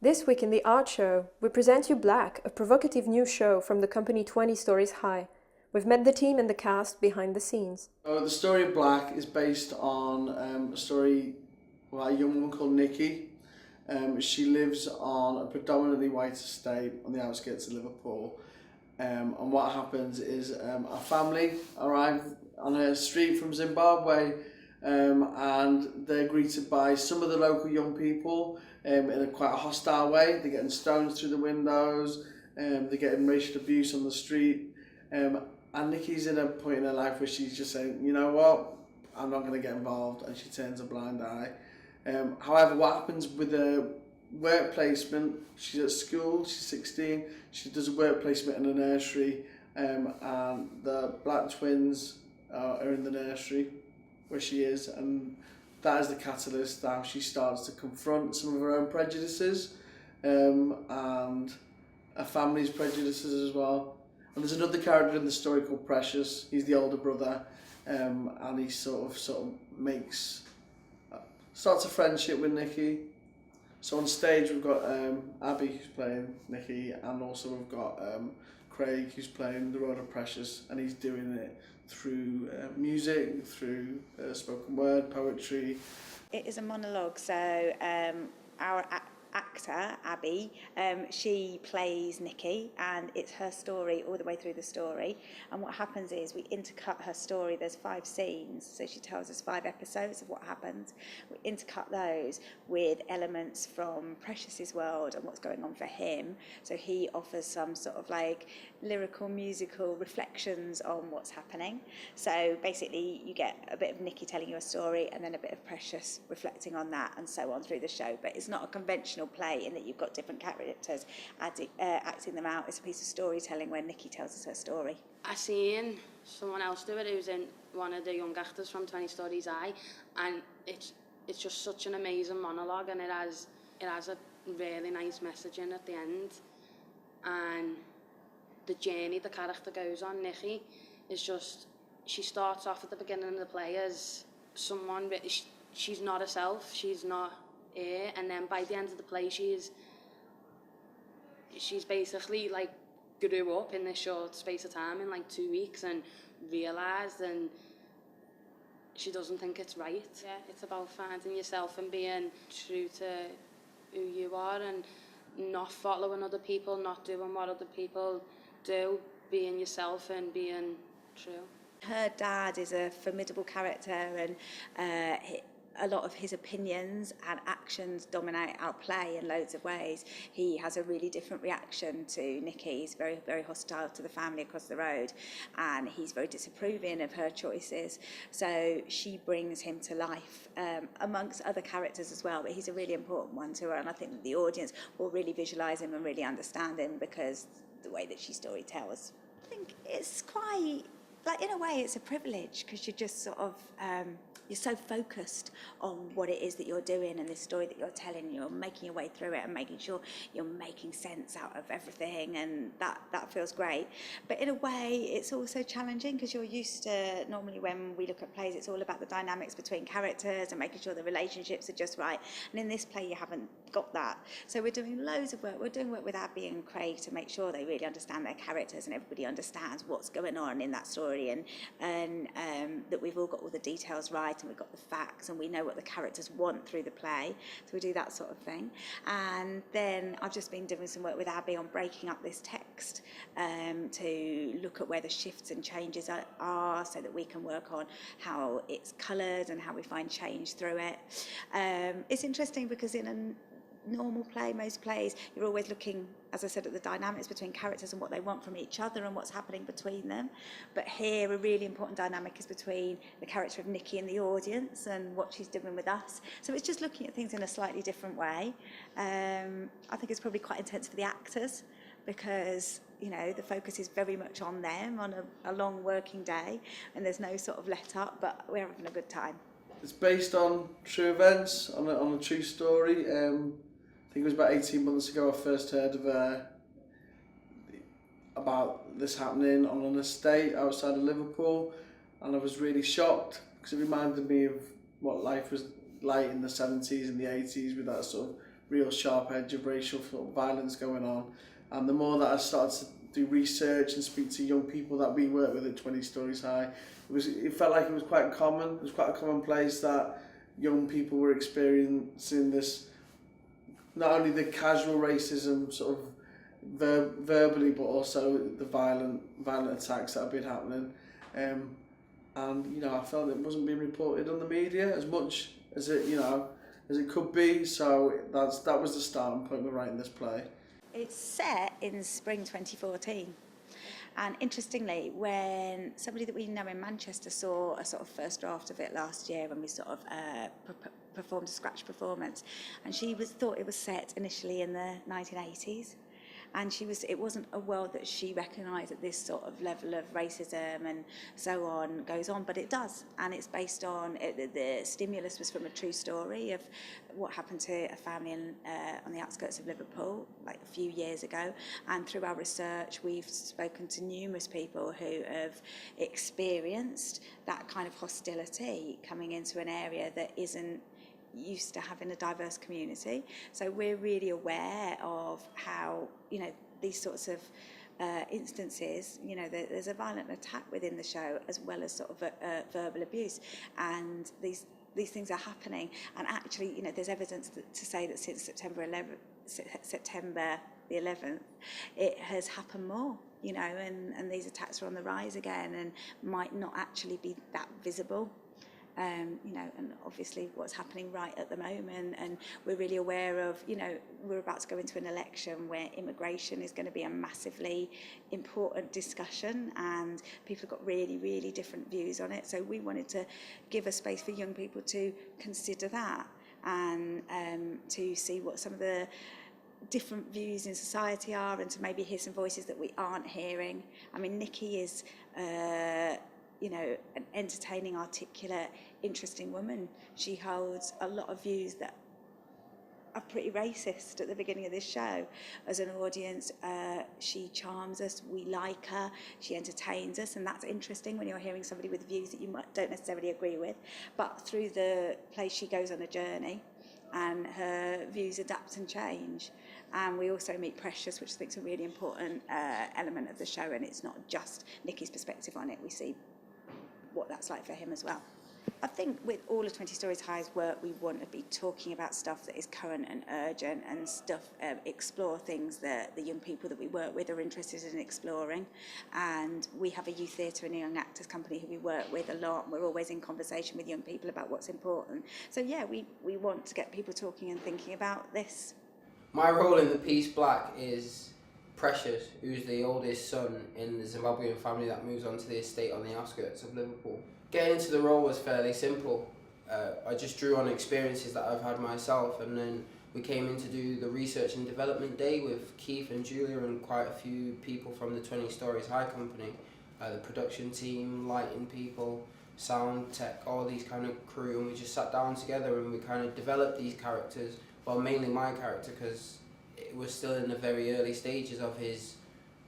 This week in the Art Show, we present you Black, a provocative new show from the company 20 Stories High. We've met the team and the cast behind the scenes. The story of Black is based on a story about a young woman called Nikki. She lives on a predominantly white estate on the outskirts of Liverpool. And what happens is a family arrive on her street from Zimbabwe, and they're greeted by some of the local young people in quite a hostile way. They're getting stones through the windows, they're getting racial abuse on the street. And Nikki's in a point in her life where she's just saying, you know what, I'm not going to get involved, and she turns a blind eye. However, what happens with her work placement, she's at school, she's 16, she does a work placement in a nursery, and the black twins are in the nursery where she is, and that is the catalyst how she starts to confront some of her own prejudices and her family's prejudices as well. And there's another character in the story called Precious. He's the older brother, and he sort of starts a friendship with Nikki. So on stage we've got Abby, who's playing Nikki, and also we've got Craig, who's playing the role of Precious, and he's doing it through music, through spoken word, poetry. It is a monologue, so our actor, Abby, she plays Nikki, and it's her story all the way through the story. And what happens is we intercut her story. There's 5 scenes, so she tells us 5 episodes of what happens. We intercut those with elements from Precious's world and what's going on for him. So he offers some sort of like lyrical, musical reflections on what's happening. So basically you get a bit of Nikki telling you a story and then a bit of Precious reflecting on that, and so on through the show. But it's not a conventional play in that you've got different characters acting them out. It's a piece of storytelling where Nikki tells us her story. I seen someone else do it who's in one of the young actors from 20 Stories High, and it's just such an amazing monologue, and it has a really nice message in at the end. And the journey the character goes on, Nikki, is just, she starts off at the beginning of the play as someone, she's not herself, she's not here, and then by the end of the play she's basically like grew up in this short space of time in like 2 weeks and realised, and she doesn't think it's right. Yeah, it's about finding yourself and being true to who you are and not following other people, not doing what other people do, being yourself and being true. Her dad is a formidable character, and a lot of his opinions and actions dominate our play in loads of ways. He has a really different reaction to Nikki. He's very, very hostile to the family across the road, and he's very disapproving of her choices. So she brings him to life, amongst other characters as well, but he's a really important one to her, and I think that the audience will really visualise him and really understand him because the way that she story tells. I think it's quite, like, in a way it's a privilege, because you're just sort of you're so focused on what it is that you're doing and this story that you're telling. You're making your way through it and making sure you're making sense out of everything, and that feels great. But in a way it's also challenging, because you're used to, normally when we look at plays, it's all about the dynamics between characters and making sure the relationships are just right, and in this play you haven't got that. So we're doing loads of work. We're doing work with Abby and Craig to make sure they really understand their characters and everybody understands what's going on in that story, and that we've all got all the details right, and we've got the facts, and we know what the characters want through the play. So we do that sort of thing. And then I've just been doing some work with Abby on breaking up this text to look at where the shifts and changes are, so that we can work on how it's coloured and how we find change through it. It's interesting because in a normal play, most plays, you're always looking, as I said, at the dynamics between characters and what they want from each other and what's happening between them. But here a really important dynamic is between the character of Nikki and the audience and what she's doing with us. So it's just looking at things in a slightly different way. I think it's probably quite intense for the actors, because you know the focus is very much on them on a long working day, and there's no sort of let up, but we're having a good time. It's based on true events, on a true story. I think it was about 18 months ago I first heard of about this happening on an estate outside of Liverpool, and I was really shocked because it reminded me of what life was like in the 70s and the 80s, with that sort of real sharp edge of racial violence going on. And the more that I started to do research and speak to young people that we work with at 20 Stories High, it felt like it was quite common. It was quite a commonplace that young people were experiencing this, not only the casual racism sort of verbally, but also the violent attacks that have been happening. And you know, I felt it wasn't being reported on the media as much as it, you know, as it could be. So that was the starting point of writing this play. It's set in spring 2014. And interestingly, when somebody that we know in Manchester saw a sort of first draft of it last year, when we sort of performed a scratch performance, and she thought it was set initially in the 1980s. And it wasn't a world that she recognised that this sort of level of racism and so on goes on, but it does. And it's based on, the stimulus was from a true story of what happened to a family on the outskirts of Liverpool, like a few years ago. And through our research, we've spoken to numerous people who have experienced that kind of hostility coming into an area that isn't used to having a diverse community. So we're really aware of how, you know, these sorts of instances, you know, there's a violent attack within the show as well as sort of verbal abuse, and these things are happening. And actually, you know, there's evidence to say that since September the 11th, it has happened more, you know, and these attacks are on the rise again and might not actually be that visible. You know, and obviously what's happening right at the moment, and we're really aware of, you know, we're about to go into an election where immigration is going to be a massively important discussion, and people have got really, really different views on it. So we wanted to give a space for young people to consider that, and to see what some of the different views in society are, and to maybe hear some voices that we aren't hearing. I mean, Nikki is you know, an entertaining, articulate, interesting woman. She holds a lot of views that are pretty racist at the beginning of this show. As an audience, she charms us, we like her, she entertains us, and that's interesting when you're hearing somebody with views that you don't necessarily agree with. But through the play, she goes on a journey, and her views adapt and change. And we also meet Precious, which I think is a really important element of the show, and it's not just Nikki's perspective on it, we see what that's like for him as well. I think with all of 20 Stories High's work, we want to be talking about stuff that is current and urgent, and stuff, explore things that the young people that we work with are interested in exploring. And we have a youth theatre and a young actors company who we work with a lot. We're always in conversation with young people about what's important. So yeah, we want to get people talking and thinking about this. My role in the piece Black is Precious, who's the oldest son in the Zimbabwean family that moves onto the estate on the outskirts of Liverpool. Getting into the role was fairly simple. I just drew on experiences that I've had myself, and then we came in to do the research and development day with Keith and Julia and quite a few people from the 20 Stories High company, the production team, lighting people, sound tech, all these kind of crew, and we just sat down together and we kind of developed these characters, well, mainly my character, because it was still in the very early stages of his,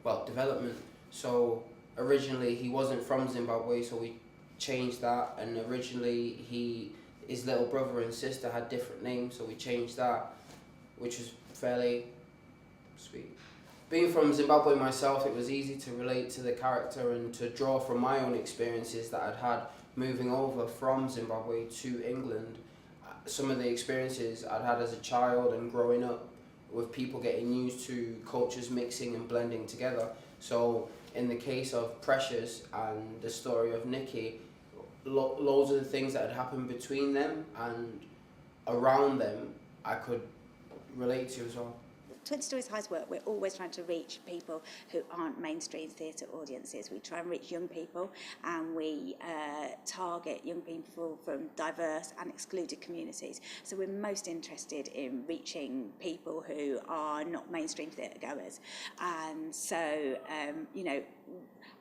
well, development. So originally he wasn't from Zimbabwe, so we changed that, and originally his little brother and sister had different names, so we changed that, which was fairly sweet. Being from Zimbabwe myself, it was easy to relate to the character and to draw from my own experiences that I'd had moving over from Zimbabwe to England. Some of the experiences I'd had as a child and growing up with people getting used to cultures mixing and blending together. So in the case of Precious and the story of Nikki, loads of the things that had happened between them and around them I could relate to as well. 20 Stories High's work, we're always trying to reach people who aren't mainstream theatre audiences. We try and reach young people, and we target young people from diverse and excluded communities. So we're most interested in reaching people who are not mainstream theatre goers. And so, you know,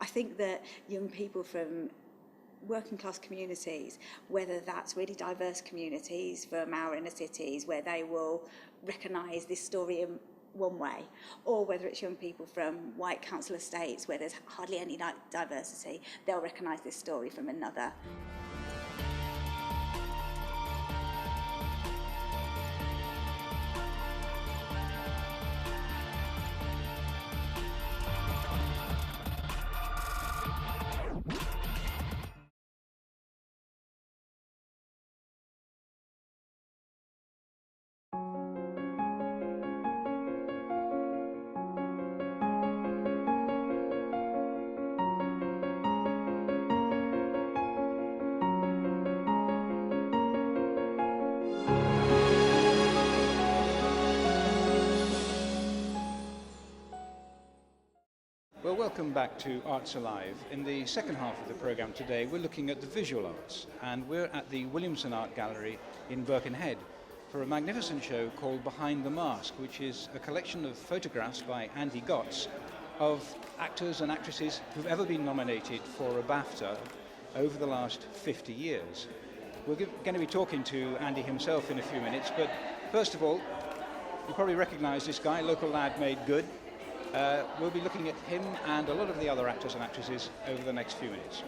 I think that young people from working class communities, whether that's really diverse communities from our inner cities where they will recognise this story in one way, or whether it's young people from white council estates where there's hardly any diversity, they'll recognise this story from another. Welcome back to Arts Alive. In the second half of the programme today, we're looking at the visual arts, and we're at the Williamson Art Gallery in Birkenhead for a magnificent show called Behind the Mask, which is a collection of photographs by Andy Gott of actors and actresses who've ever been nominated for a BAFTA over the last 50 years. We're going to be talking to Andy himself in a few minutes, but first of all, you probably recognise this guy, local lad made good. We'll be looking at him and a lot of the other actors and actresses over the next few minutes.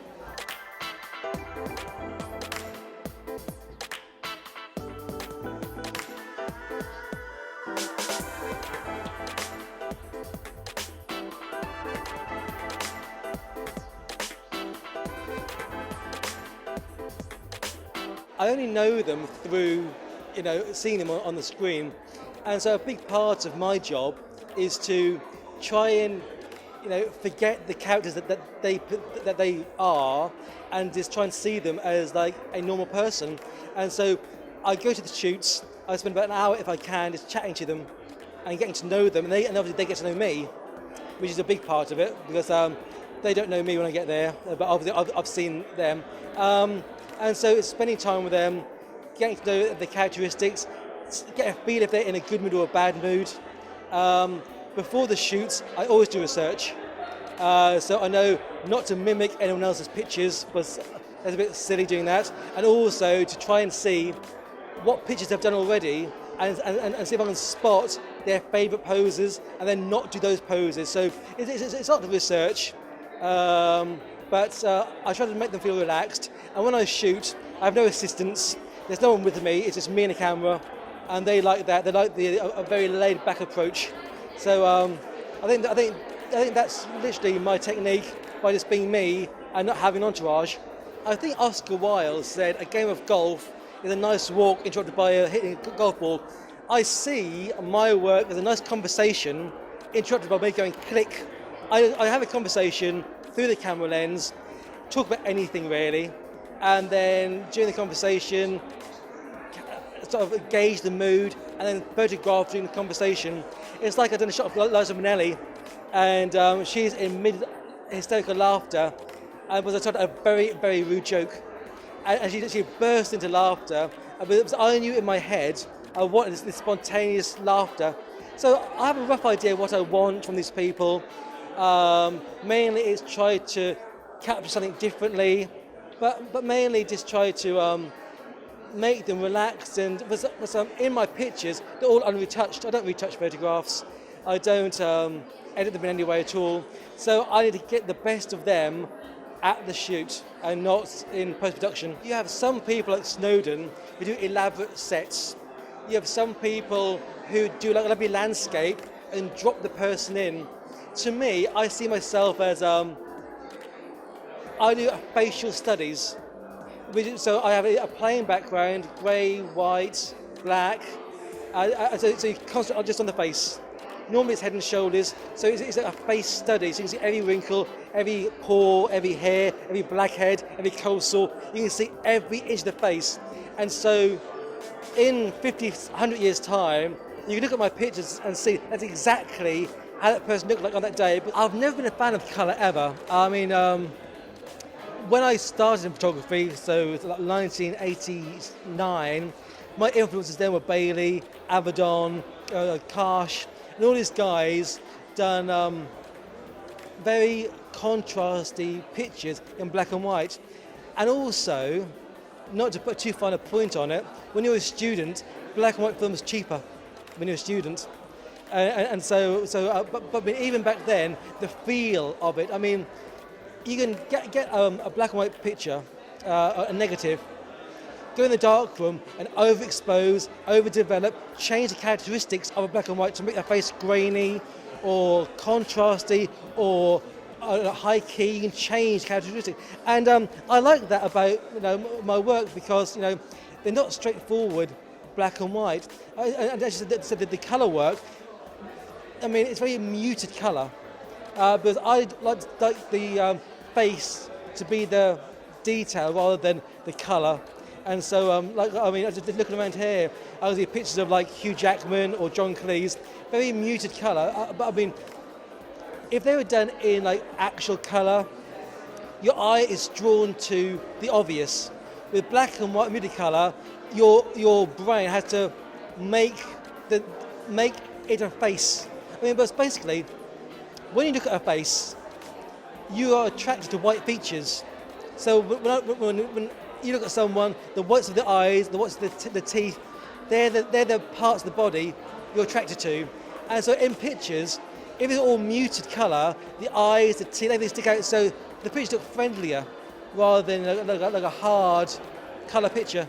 I only know them through, seeing them on the screen, and so a big part of my job is to try and, forget the characters that they are, and just try and see them as like a normal person. And so I go to the shoots. I spend about an hour, if I can, just chatting to them and getting to know them, and obviously they get to know me, which is a big part of it because they don't know me when I get there, but obviously I've seen them. And so it's spending time with them, getting to know the characteristics, get a feel if they're in a good mood or a bad mood. Before the shoots, I always do research. So I know not to mimic anyone else's pictures, because that's a bit silly doing that. And also to try and see what pictures they've done already and see if I can spot their favourite poses and then not do those poses. So it's a lot of research. But I try to make them feel relaxed. And when I shoot, I have no assistants. There's no one with me. It's just me and the camera, and they like that. They like a very laid-back approach. So I think that's literally my technique, by just being me and not having an entourage. I think Oscar Wilde said a game of golf is a nice walk interrupted by a hitting a golf ball. I see my work as a nice conversation interrupted by me going click. I have a conversation through the camera lens, talk about anything really, and then during the conversation sort of gauge the mood and then photograph during the conversation. It's like I've done a shot of Liza Minnelli, and she's in mid-hysterical laughter, and was told a very, very rude joke, and she burst into laughter, but I knew in my head I wanted this spontaneous laughter. So I have a rough idea what I want from these people. Mainly it's try to capture something differently, but mainly just try to make them relaxed. And in my pictures, they're all unretouched. I don't retouch photographs. I don't edit them in any way at all. So I need to get the best of them at the shoot and not in post-production. You have some people like Snowden who do elaborate sets. You have some people who do like a lovely landscape and drop the person in. To me, I see myself as I do facial studies. So I have a plain background, grey, white, black. So you concentrate just on the face. Normally it's head and shoulders, so it's a face study. So you can see every wrinkle, every pore, every hair, every blackhead, every cold sore. You can see every inch of the face. And so in 50, 100 years' time, you can look at my pictures and see that's exactly how that person looked like on that day. But I've never been a fan of colour ever. I mean, when I started in photography, so it was like 1989, my influences then were Bailey, Avedon, Karsh, and all these guys done very contrasty pictures in black and white. And also, not to put too fine a point on it, when you're a student, black and white film is cheaper when you're a student. But even back then, the feel of it, I mean, you can get a black and white picture, a negative, go in the darkroom and overexpose, overdevelop, change the characteristics of a black and white to make a face grainy or contrasty or high key. You can change characteristics, and I like that about my work because they're not straightforward black and white. And as you said, the colour work, I mean, it's very muted colour, because I like the face to be the detail rather than the colour. And so, I was just looking around here, I see pictures of like Hugh Jackman or John Cleese, very muted colour. But I mean, if they were done in like actual colour, your eye is drawn to the obvious. With black and white muted colour, your brain has to make it a face. I mean, but basically, when you look at a face, you are attracted to white features. So when you look at someone, the whites of the eyes, the whites of the teeth, they're the parts of the body you're attracted to. And so in pictures, if it's all muted colour, the eyes, the teeth, everything stick out, so the pictures look friendlier rather than like a hard colour picture.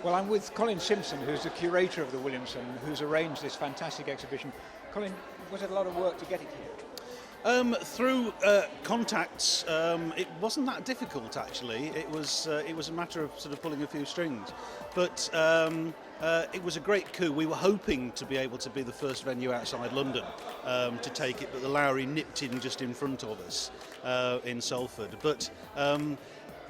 Well, I'm with Colin Simpson, who's the curator of the Williamson, who's arranged this fantastic exhibition. Colin, was it a lot of work to get it here? Through contacts, it wasn't that difficult actually. It was a matter of sort of pulling a few strings, but it was a great coup. We were hoping to be able to be the first venue outside London to take it, but the Lowry nipped in just in front of us in Salford. But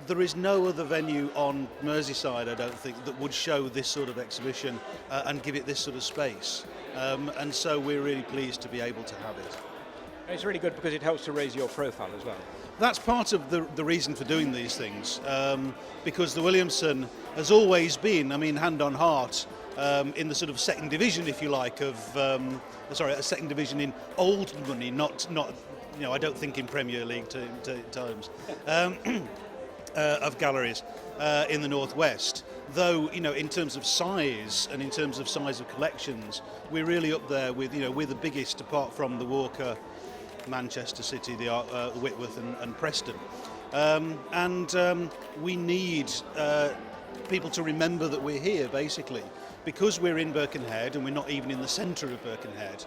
there is no other venue on Merseyside, I don't think, that would show this sort of exhibition and give it this sort of space. And so we're really pleased to be able to have it. It's really good because it helps to raise your profile as well. That's part of the reason for doing these things, because the Williamson has always been, I mean, hand on heart, in the sort of second division, if you like, of a second division in old money, not you know, I don't think in Premier League times. Of galleries in the northwest, though, you know, in terms of size and in terms of size of collections, we're really up there with, you know, we're the biggest apart from the Walker, Manchester City, the Whitworth and Preston, and we need people to remember that we're here basically because we're in Birkenhead and we're not even in the centre of Birkenhead.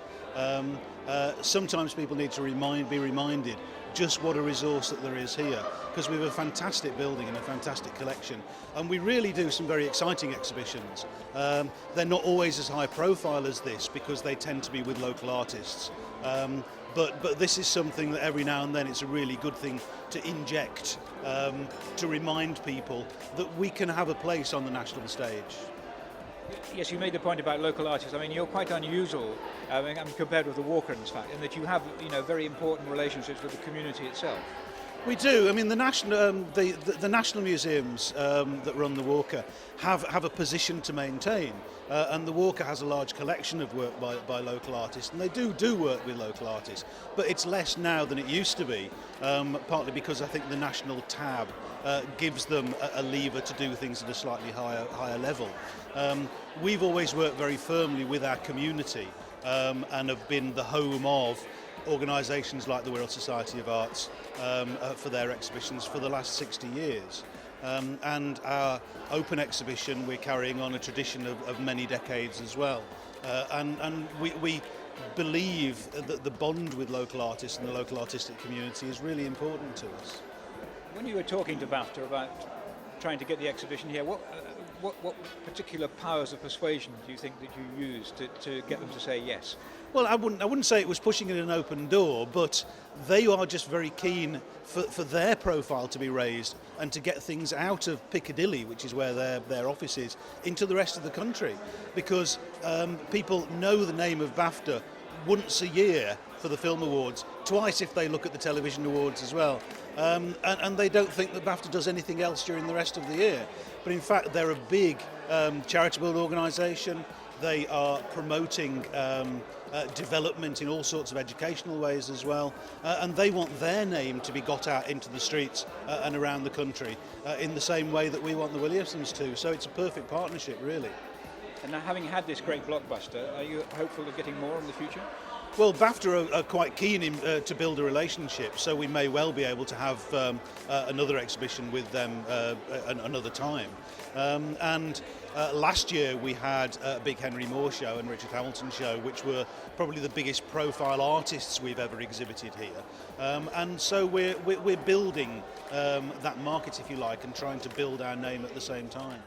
Sometimes people need to be reminded just what a resource that there is here, because we have a fantastic building and a fantastic collection, and we really do some very exciting exhibitions. They're not always as high profile as this because they tend to be with local artists, but this is something that every now and then it's a really good thing to inject, to remind people that we can have a place on the national stage. Yes, you made the point about local artists. I mean, you're quite unusual compared with the Walker, in fact, in that you have, you know, very important relationships with the community itself. We do. I mean, the national museums that run the Walker have a position to maintain, and the Walker has a large collection of work by local artists, and they do work with local artists, but it's less now than it used to be, partly because I think the national tab gives them a lever to do things at a slightly higher level. We've always worked very firmly with our community and have been the home of organisations like the Royal Society of Arts for their exhibitions for the last 60 years. And our open exhibition, we're carrying on a tradition of many decades as well. And we believe that the bond with local artists and the local artistic community is really important to us. When you were talking to BAFTA about trying to get the exhibition here, what particular powers of persuasion do you think that you used to get them to say yes? Well, I wouldn't say it was pushing in an open door, but they are just very keen for their profile to be raised and to get things out of Piccadilly, which is where their office is, into the rest of the country, because people know the name of BAFTA once a year for the Film Awards, twice if they look at the Television Awards as well. And they don't think that BAFTA does anything else during the rest of the year. But in fact, they're a big charitable organisation. They are promoting development in all sorts of educational ways as well. And they want their name to be got out into the streets and around the country in the same way that we want the Williamsons to. So it's a perfect partnership, really. And now, having had this great blockbuster, are you hopeful of getting more in the future? Well, BAFTA are quite keen to build a relationship, so we may well be able to have another exhibition with them another time. And last year we had a big Henry Moore show and Richard Hamilton show, which were probably the biggest profile artists we've ever exhibited here. And so we're building that market, if you like, and trying to build our name at the same time.